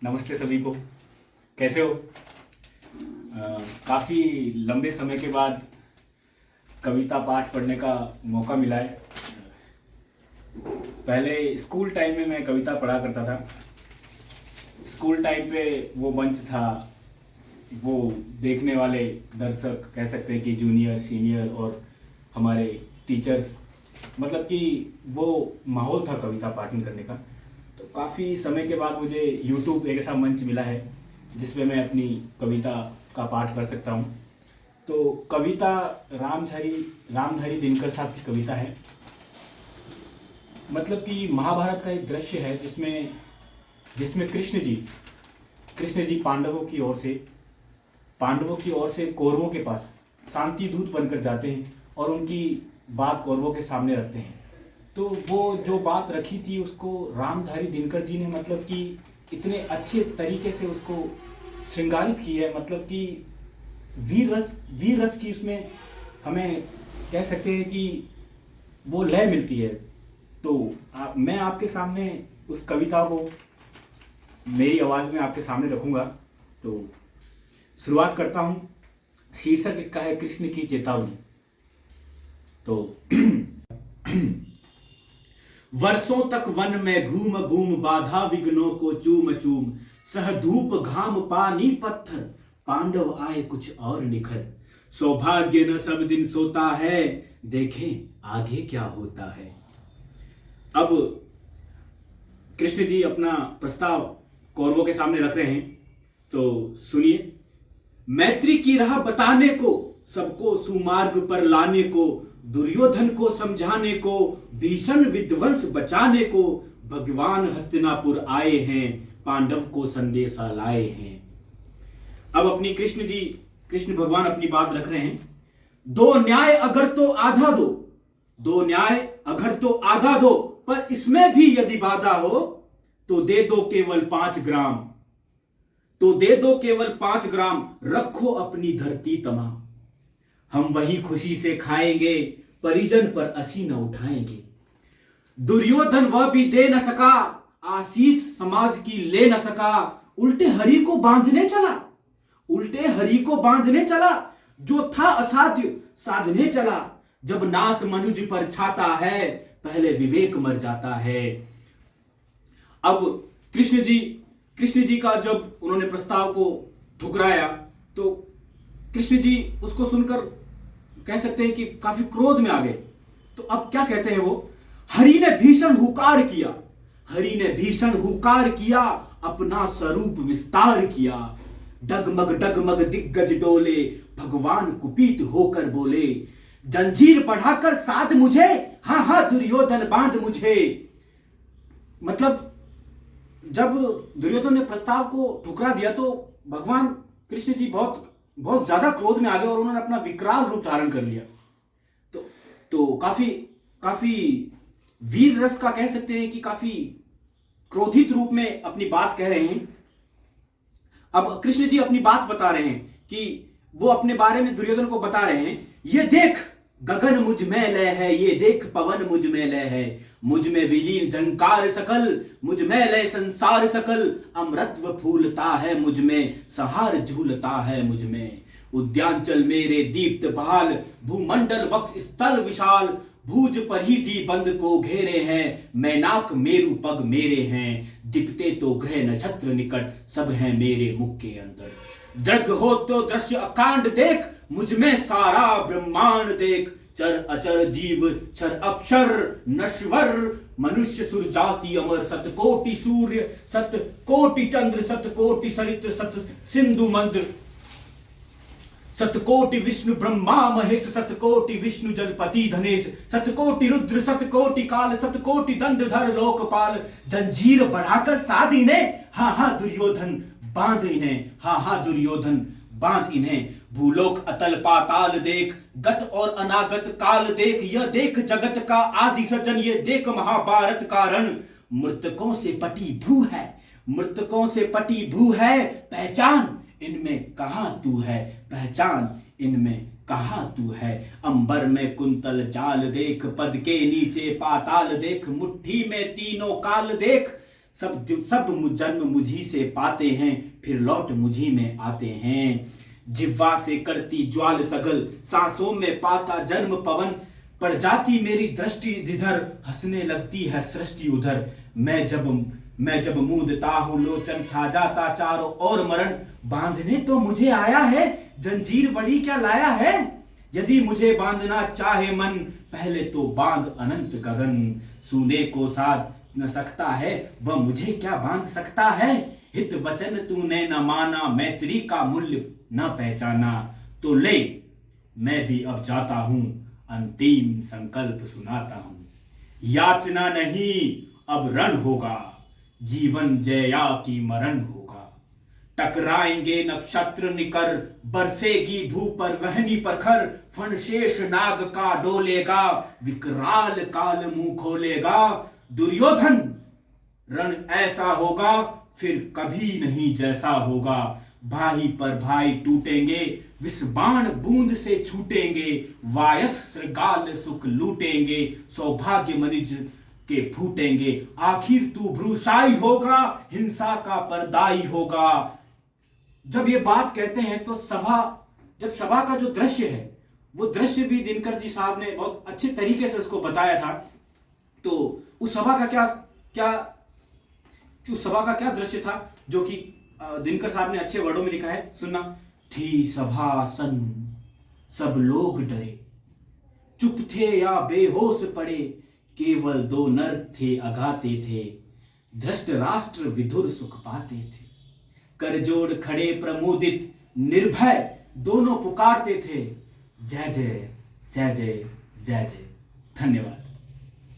नमस्ते सभी को। कैसे हो? काफ़ी लंबे समय के बाद कविता पाठ पढ़ने का मौका मिला है। पहले स्कूल टाइम में मैं कविता पढ़ा करता था। स्कूल टाइम पे वो मंच था, वो देखने वाले दर्शक कह सकते हैं कि जूनियर सीनियर और हमारे टीचर्स, मतलब कि वो माहौल था कविता पाठन करने का। तो काफ़ी समय के बाद मुझे यूट्यूब एक ऐसा मंच मिला है जिसमें मैं अपनी कविता का पाठ कर सकता हूँ। तो कविता रामधारी दिनकर साहब की कविता है। मतलब कि महाभारत का एक दृश्य है जिसमें जिसमें कृष्ण जी पांडवों की ओर से कौरवों के पास शांति दूत बनकर जाते हैं और उनकी बात कौरवों के सामने रखते हैं। तो वो जो बात रखी थी उसको रामधारी दिनकर जी ने मतलब कि इतने अच्छे तरीके से उसको श्रृंगारित की है। मतलब कि वीर रस की उसमें हमें कह सकते हैं कि वो लय मिलती है। तो मैं आपके सामने उस कविता को मेरी आवाज़ में आपके सामने रखूंगा। तो शुरुआत करता हूँ। शीर्षक इसका है कृष्ण की चेतावनी। तो वर्षों तक वन में घूम घूम बाधा विघ्नों को चूम चूम, सह धूप घाम पानी पत्थर पांडव आए कुछ और निखर। सौभाग्य न सब दिन सोता है, देखें आगे क्या होता है। अब कृष्ण जी अपना प्रस्ताव कौरवों के सामने रख रहे हैं। तो सुनिए। मैत्री की राह बताने को, सबको सुमार्ग पर लाने को, दुर्योधन को समझाने को, भीषण विध्वंस बचाने को, भगवान हस्तिनापुर आए हैं, पांडव को संदेशा लाए हैं। अब अपनी कृष्ण भगवान अपनी बात रख रहे हैं। दो न्याय अगर तो आधा दो, दो न्याय अगर तो आधा दो, पर इसमें भी यदि बाधा हो तो दे दो केवल 5 ग्राम, तो दे दो केवल 5 ग्राम, रखो अपनी धरती तमाम। हम वही खुशी से खाएंगे, परिजन पर असी न उठाएंगे। दुर्योधन वह भी दे न सका, आशीष समाज की ले न सका। उल्टे हरि को बांधने चला, उल्टे हरि को बांधने चला, जो था असाध्य साधने चला। जब नाश मनुज पर छाता है, पहले विवेक मर जाता है। अब कृष्ण जी का जब उन्होंने प्रस्ताव को ठुकराया तो कृष्ण जी उसको सुनकर कह सकते हैं कि काफी क्रोध में आ गए। तो अब क्या कहते हैं वो? हरि ने भीषण हुकार किया, हरि ने भीषण हुकार किया, अपना स्वरूप विस्तार किया। डगमग डगमग दिग्गज डोले, भगवान कुपित होकर बोले। जंजीर बढ़ाकर साध मुझे, हां हां दुर्योधन बांध मुझे। मतलब जब दुर्योधन ने प्रस्ताव को ठुकरा दिया तो भगवान कृष्ण जी बहुत ज्यादा क्रोध में आ गए और उन्होंने अपना विकराल रूप धारण कर लिया। तो काफी वीर रस का कह सकते हैं कि काफी क्रोधित रूप में अपनी बात कह रहे हैं। अब कृष्ण जी अपनी बात बता रहे हैं कि वो अपने बारे में दुर्योधन को बता रहे हैं। ये देख गगन मुझ में लय है, ये देख पवन मुझ में लय है। मुझ में विलीन झंकार सकल, मुझ में लय संसार सकल। अमृतत्व फूलता है मुझ में, सहार झूलता है मुझ में। उद्यांचल मेरे दीप्त भाल, भूमंडल वक्ष स्थल विशाल। भूज पर ही दी बंद को घेरे हैं, मैनाक मेरु पग मेरे हैं। दिपते तो ग्रह नक्षत्र निकट, सब है मेरे मुख के अंदर। दृग हो तो दृश्य अकांड देख, मुझ में सारा ब्रह्मांड देख। चर अचर जीव क्षर अक्षर नश्वर, मनुष्य सुर जाति अमर। सतकोटि सूर्य सतकोटि चंद्र, सतकोटि सरित सत सिंधु मंद। सतकोटि विष्णु ब्रह्मा महेश, सतकोटि विष्णु जलपति धनेश। सतकोटि रुद्र सतकोटि काल, सतकोटि दंडधर लोकपाल। जंजीर बढ़ाकर साध इन्हें, हाँ हाँ दुर्योधन बांध इन्हें, हाँ हाँ दुर्योधन बांध इन्हें। भूलोक अतल पाताल देख, गत और अनागत काल देख। यह देख जगत का आदि सृजन, ये देख महाभारत का रण। मृतकों से पटी भू है, मृतकों से पटी भू है। पहचान इनमें कहां तू है, पहचान इनमें कहां तू है। अंबर में कुंतल जाल देख, पद के नीचे पाताल देख। मुट्ठी में तीनों काल देख, सब जन्म मुझी से पाते हैं, फिर लौट मुझी में आते हैं। जिह्वा से करती ज्वाल सगल, सांसों में पाता जन्म पवन, पड़ जाती मेरी दृष्टि जिधर, हंसने लगती है सृष्टि उधर। मैं जब मूंदता हूँ लोचन, छा जाता चारों ओर मरण। बांधने तो मुझे आया है, जंजीर बड़ी क्या लाया है। यदि मुझे बांधना चाहे मन, पहले तो बांध अनंत गगन। सूने को साध न सकता है, वह मुझे क्या बांध सकता है। हित वचन तूने न माना, मैत्री का मूल्य न पहचाना। तो ले मैं भी अब जाता हूं, अंतिम संकल्प सुनाता हूं। याचना नहीं अब रण होगा, जीवन जया की मरण होगा। टकराएंगे नक्षत्र निकर, बरसेगी भू पर वहनी प्रखर। फण शेष नाग का डोलेगा, विकराल काल मुंह खोलेगा। दुर्योधन रण ऐसा होगा, फिर कभी नहीं जैसा होगा। भाई पर भाई टूटेंगे, विष बाण बूंद से छूटेंगे। वायस श्रृगाल सुख लूटेंगे, सौभाग्य मनिज के फूटेंगे। आखिर तू भ्रूशाई होगा, हिंसा का परदाई होगा। जब ये बात कहते हैं तो जब सभा का जो दृश्य है, वो दृश्य भी दिनकर जी साहब ने बहुत अच्छे तरीके से उसको बताया था। तो उस सभा का उस सभा का क्या दृश्य था जो कि दिनकर साहब ने अच्छे वर्डों में लिखा है, सुनना। थी सभा सन्न, सब लोग डरे, चुप थे या बेहोश पड़े। केवल दो नर थे अगाते थे, धृष्ट राष्ट्र विधुर सुख पाते थे। कर जोड़ खड़े प्रमोदित निर्भय, दोनों पुकारते थे, जय जय जय जय जय जय। धन्यवाद।